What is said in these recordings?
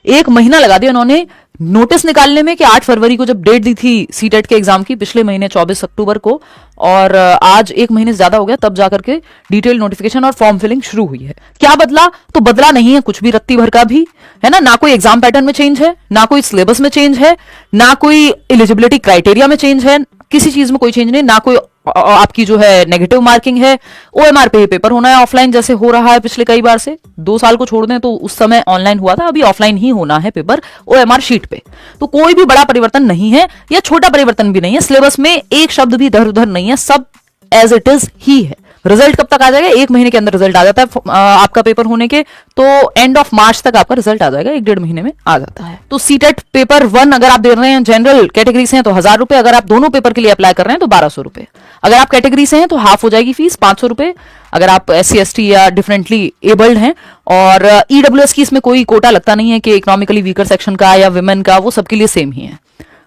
1 महीना लगा दिया उन्होंने नोटिस निकालने में कि 8 फरवरी को जब डेट दी थी सीटेट के एग्जाम की पिछले महीने 24 अक्टूबर को, और आज 1 महीने से ज्यादा हो गया तब जाकर के डिटेल नोटिफिकेशन और फॉर्म फिलिंग शुरू हुई है। क्या बदला? तो बदला नहीं है कुछ भी, रत्ती भर का भी, है ना कोई एग्जाम पैटर्न में चेंज है, ना कोई सिलेबस में चेंज है, ना कोई एलिजिबिलिटी क्राइटेरिया में चेंज है, किसी चीज में कोई चेंज नहीं, ना कोई आपकी जो है नेगेटिव मार्किंग है। ओएमआर पे ही पेपर होना है, ऑफलाइन जैसे हो रहा है पिछले कई बार से। 2 साल को छोड़ दें तो उस समय ऑनलाइन हुआ था, अभी ऑफलाइन ही होना है पेपर ओएमआर शीट पे। तो कोई भी बड़ा परिवर्तन नहीं है या छोटा परिवर्तन भी नहीं है, सिलेबस में एक शब्द भी इधर उधर नहीं है, सब एज इट इज ही है। रिजल्ट कब तक आ जाएगा? 1 महीने के अंदर रिजल्ट आ जाता है आपका पेपर होने के, तो एंड ऑफ मार्च तक आपका रिजल्ट आ जाएगा, 1-1.5 महीने में आ जाता है। तो सीटेट पेपर 1 अगर आप दे रहे हैं जनरल कैटेगरी से हैं तो 1000 रुपए, अगर आप दोनों पेपर के लिए अप्लाई कर रहे हैं तो 1200 रुपए। अगर आप कैटेगरी से हैं तो हाफ हो जाएगी फीस, 500 रुपए। अगर आप SC/ST या डिफरेंटली एबल्ड हैं, और EWS की इसमें कोई कोटा लगता नहीं है कि इकोनॉमिकली वीकर सेक्शन का या विमेन का, वो सबके लिए सेम ही है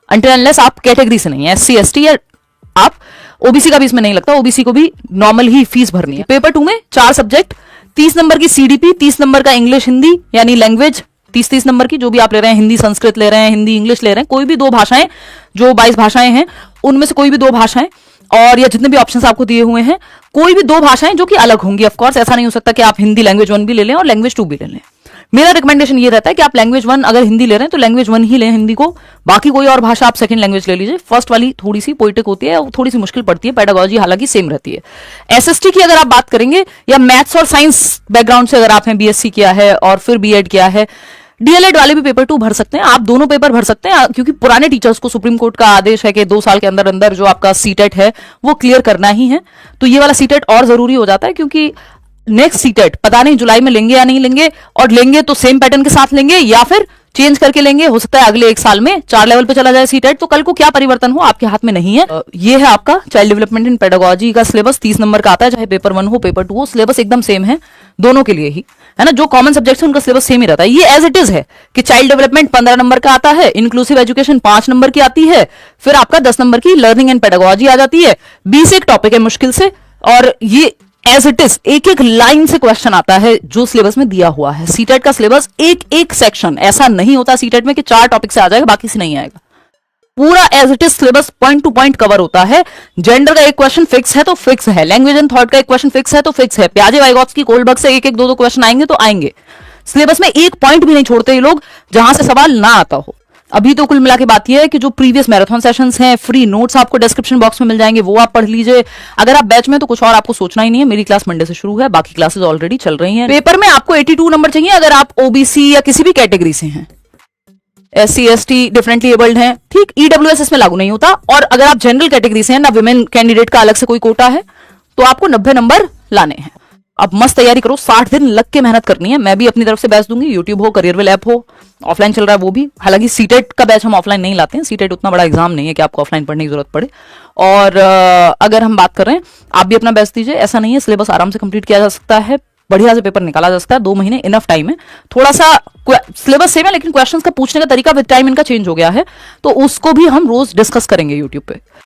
अनटिल अनलेस आप कैटेगरी से नहीं है, SC/ST या आप ओबीसी का भी इसमें नहीं लगता, ओबीसी को भी नॉर्मल ही फीस भरनी है। पेपर 2 में 4 सब्जेक्ट, 30 नंबर की CDP, 30 नंबर का इंग्लिश हिंदी यानी लैंग्वेज, 30-30 नंबर की जो भी आप ले रहे हैं, हिंदी संस्कृत ले रहे हैं, हिंदी इंग्लिश ले रहे हैं, कोई भी 2 भाषाएं, जो 22 भाषाएं हैं उनमें से कोई भी 2 भाषाएं, और या जितने भी ऑप्शंस आपको दिए हुए हैं कोई भी 2 भाषाएं जो कि अलग होंगी। ऑफ कोर्स ऐसा नहीं हो सकता कि आप हिंदी लैंग्वेज 1 भी ले लें और लैंग्वेज 2 भी ले लें। मेरा रिकमेंडेशन ये रहता है कि आप लैंग्वेज 1 अगर हिंदी ले रहे हैं तो लैंग्वेज 1 ही लें हिंदी को, बाकी कोई और भाषा आप सेकंड लैंग्वेज ले लीजिए। फर्स्ट वाली थोड़ी सी पोइटिक होती है, थोड़ी सी मुश्किल पड़ती है, पेडागोजी हालांकि सेम रहती है। SST की अगर आप बात करेंगे, या मैथ्स और साइंस बैकग्राउंड से अगर आपने BSc किया है और फिर B.Ed किया है, DLED वाले भी पेपर 2 भर सकते हैं, आप दोनों पेपर भर सकते हैं, क्योंकि पुराने टीचर्स को सुप्रीम कोर्ट का आदेश है कि 2 साल के अंदर अंदर जो आपका सीटेट है वो क्लियर करना ही है। तो ये वाला सीटेट और जरूरी हो जाता है, क्योंकि नेक्स्ट सीटेट पता नहीं जुलाई में लेंगे या नहीं लेंगे, और लेंगे तो सेम पैटर्न के साथ लेंगे या फिर चेंज करके लेंगे। हो सकता है अगले 1 साल में 4 लेवल पे चला जाए सीटेट, तो कल को क्या परिवर्तन हो आपके हाथ में नहीं है। ये है आपका चाइल्ड डेवलपमेंट इन पेडागोजी का सिलेबस, 30 नंबर का आता है, चाहे पेपर 1 हो पेपर 2 हो, सिलेबस एकदम सेम है दोनों के लिए ही, है ना। जो कॉमन सब्जेक्ट्स है उनका सिलेबस सेम ही रहता है। ये एज इट इज है कि चाइल्ड डेवलपमेंट 15 नंबर का आता है, इंक्लूसिव एजुकेशन 5 नंबर की आती है, फिर आपका 10 नंबर की लर्निंग एंड पेडागोजी आ जाती है। 20 एक टॉपिक है मुश्किल से, और ये एज इट इज एक लाइन से क्वेश्चन आता है जो सिलेबस में दिया हुआ है। सीटेट का सिलेबस एक सेक्शन, ऐसा नहीं होता सीटेट में कि 4 टॉपिक से आ जाएगा बाकी से नहीं आएगा। पूरा as it is syllabus point to point cover होता है। जेंडर का एक क्वेश्चन फिक्स है तो फिक्स है, लैंग्वेज एंड थॉट का एक क्वेश्चन फिक्स है तो फिक्स है, प्याजे वाइगॉत्स्की कोलबर्ग से 1-1, 2-2 क्वेश्चन आएंगे तो आएंगे। सिलेबस में एक पॉइंट भी नहीं छोड़ते ये लोग जहां से सवाल ना आता हो। अभी तो कुल मिला के बात यह है कि जो प्रीवियस मैराथन सेशंस हैं, फ्री नोट्स आपको डिस्क्रिप्शन बॉक्स में मिल जाएंगे, वो आप पढ़ लीजिए। अगर आप बैच में तो कुछ और आपको सोचना ही नहीं है। मेरी क्लास मंडे से शुरू है, बाकी क्लासेस ऑलरेडी चल रही हैं। पेपर में आपको 82 नंबर चाहिए अगर आप ओबीसी या किसी भी कैटेगरी से हैं, SC/ST डिफरेंटली एबल्ड हैं, ठीक। EWS इसमें लागू नहीं होता। और अगर आप जनरल कैटेगरी से हैं, ना विमेन कैंडिडेट का अलग से कोई कोटा है, तो आपको 90 नंबर लाने हैं। अब मस्त तैयारी करो, 60 दिन लग के मेहनत करनी है। मैं भी अपनी तरफ से बैच दूंगी, यूट्यूब हो, करियरविल ऐप हो, ऑफलाइन चल रहा है वो भी। हालांकि सीटेट का बैच हम ऑफलाइन नहीं लाते हैं, सीटेट उतना बड़ा एग्जाम नहीं है कि आपको ऑफलाइन पढ़ने की जरूरत पड़े। और अगर हम बात कर रहे हैं, आप भी अपना बैच दीजिए, ऐसा नहीं है, सिलेबस आराम से कंप्लीट किया जा सकता है, बढ़िया से पेपर निकाला जा सकता है, 2 महीने इनफ टाइम है। थोड़ा सा सिलेबस सेम है लेकिन क्वेश्चंस का पूछने का तरीका विद टाइम इनका चेंज हो गया है, तो उसको भी हम रोज डिस्कस करेंगे यूट्यूब पे।